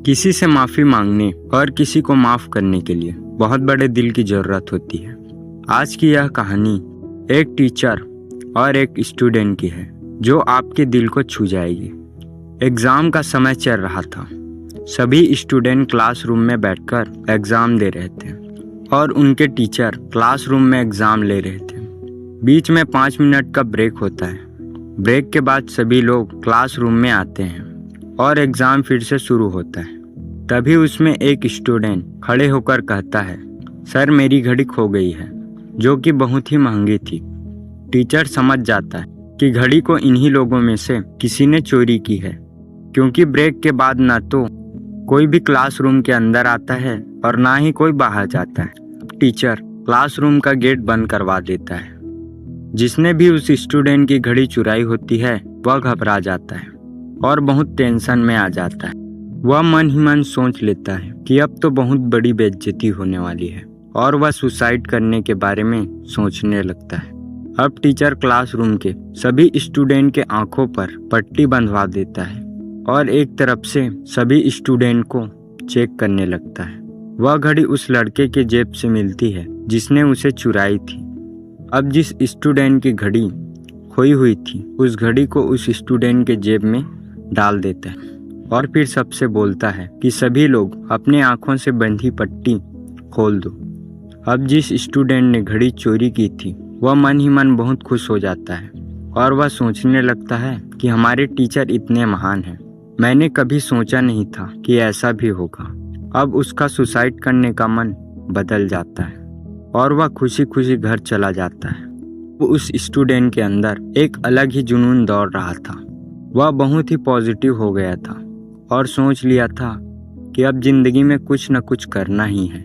किसी से माफ़ी मांगने और किसी को माफ़ करने के लिए बहुत बड़े दिल की ज़रूरत होती है। आज की यह कहानी एक टीचर और एक स्टूडेंट की है जो आपके दिल को छू जाएगी। एग्ज़ाम का समय चल रहा था। सभी स्टूडेंट क्लासरूम में बैठकर एग्ज़ाम दे रहे थे और उनके टीचर क्लासरूम में एग्ज़ाम ले रहे थे। बीच में 5 मिनट का ब्रेक होता है। ब्रेक के बाद सभी लोग क्लासरूम में आते हैं और एग्ज़ाम फिर से शुरू होता है। तभी उसमें एक स्टूडेंट खड़े होकर कहता है, सर मेरी घड़ी खो गई है, जो कि बहुत ही महंगी थी। टीचर समझ जाता है कि घड़ी को इन्हीं लोगों में से किसी ने चोरी की है, क्योंकि ब्रेक के बाद ना तो कोई भी क्लासरूम के अंदर आता है और ना ही कोई बाहर जाता है। टीचर क्लासरूम का गेट बंद करवा देता है। जिसने भी उस स्टूडेंट की घड़ी चुराई होती है वह घबरा जाता है और बहुत टेंशन में आ जाता है। वह मन ही मन सोच लेता है कि अब तो बहुत बड़ी बेइज्जती होने वाली है और वह सुसाइड करने के बारे में सोचने लगता है। अब टीचर क्लासरूम के सभी स्टूडेंट के आंखों पर पट्टी बंधवा देता है और एक तरफ से सभी स्टूडेंट को चेक करने लगता है। वह घड़ी उस लड़के के जेब से मिलती है जिसने उसे चुराई थी। अब जिस स्टूडेंट की घड़ी खोई हुई थी उस घड़ी को उस स्टूडेंट के जेब में डाल देता है और फिर सबसे बोलता है कि सभी लोग अपने आंखों से बंधी पट्टी खोल दो। अब जिस स्टूडेंट ने घड़ी चोरी की थी वह मन ही मन बहुत खुश हो जाता है और वह सोचने लगता है कि हमारे टीचर इतने महान हैं। मैंने कभी सोचा नहीं था कि ऐसा भी होगा। अब उसका सुसाइड करने का मन बदल जाता है और वह खुशी खुशी घर चला जाता है। वो उस स्टूडेंट के अंदर एक अलग ही जुनून दौड़ रहा था। वह बहुत ही पॉजिटिव हो गया था और सोच लिया था कि अब जिंदगी में कुछ न कुछ करना ही है।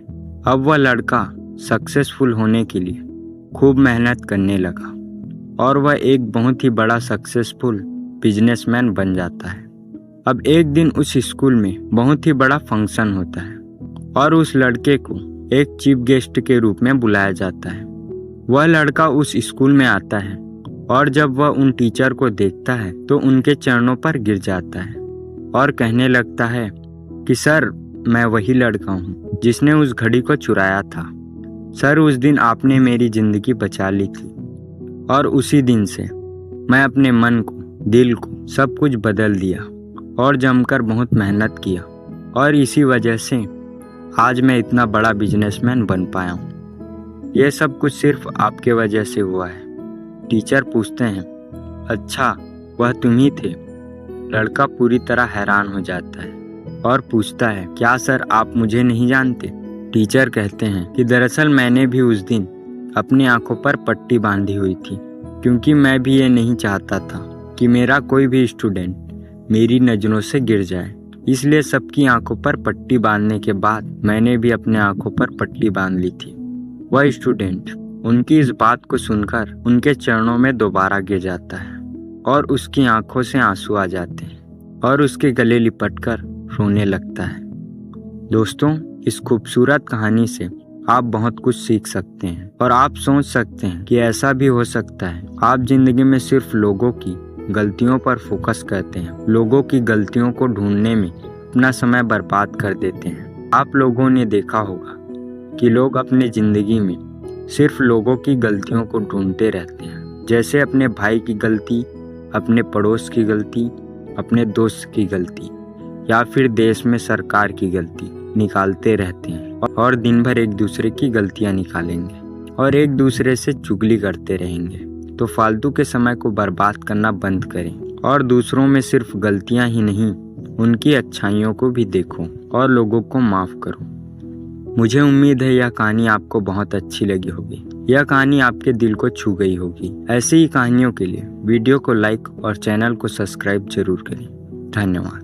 अब वह लड़का सक्सेसफुल होने के लिए खूब मेहनत करने लगा और वह एक बहुत ही बड़ा सक्सेसफुल बिजनेसमैन बन जाता है। अब एक दिन उस स्कूल में बहुत ही बड़ा फंक्शन होता है और उस लड़के को एक चीफ गेस्ट के रूप में बुलाया जाता है। वह लड़का उस स्कूल में आता है और जब वह उन टीचर को देखता है तो उनके चरणों पर गिर जाता है और कहने लगता है कि सर मैं वही लड़का हूँ जिसने उस घड़ी को चुराया था। सर उस दिन आपने मेरी ज़िंदगी बचा ली थी और उसी दिन से मैं अपने मन को, दिल को, सब कुछ बदल दिया और जमकर बहुत मेहनत किया और इसी वजह से आज मैं इतना बड़ा बिजनेसमैन बन पाया हूँ। यह सब कुछ सिर्फ आपके वजह से हुआ है। टीचर पूछते हैं, अच्छा वह तुम ही थे? लड़का पूरी तरह हैरान हो जाता है और पूछता है, क्या सर आप मुझे नहीं जानते? टीचर कहते हैं कि दरअसल मैंने भी उस दिन अपनी आंखों पर पट्टी बांधी हुई थी, क्योंकि मैं भी ये नहीं चाहता था कि मेरा कोई भी स्टूडेंट मेरी नज़रों से गिर जाए। इसलिए सबकी आंखों पर पट्टी बांधने के बाद मैंने भी अपने आंखों पर पट्टी बांध ली थी। वह स्टूडेंट उनकी इस बात को सुनकर उनके चरणों में दोबारा गिर जाता है और उसकी आंखों से आंसू आ जाते हैं और उसके गले लिपटकर रोने लगता है। दोस्तों, इस खूबसूरत कहानी से आप बहुत कुछ सीख सकते हैं और आप सोच सकते हैं कि ऐसा भी हो सकता है आप जिंदगी में सिर्फ लोगों की गलतियों पर फोकस करते हैं, लोगों की गलतियों को ढूंढने में अपना समय बर्बाद कर देते हैं। आप लोगों ने देखा होगा कि लोग अपनी ज़िंदगी में सिर्फ लोगों की गलतियों को ढूंढते रहते हैं, जैसे अपने भाई की गलती, अपने पड़ोस की गलती, अपने दोस्त की गलती या फिर देश में सरकार की गलती निकालते रहते हैं और दिन भर एक दूसरे की गलतियां निकालेंगे और एक दूसरे से चुगली करते रहेंगे। तो फालतू के समय को बर्बाद करना बंद करें और दूसरों में सिर्फ गलतियां ही नहीं उनकी अच्छाइयों को भी देखो और लोगों को माफ़ करो। मुझे उम्मीद है यह कहानी आपको बहुत अच्छी लगी होगी। यह कहानी आपके दिल को छू गई होगी। ऐसी ही कहानियों के लिए वीडियो को लाइक और चैनल को सब्सक्राइब जरूर करें। धन्यवाद।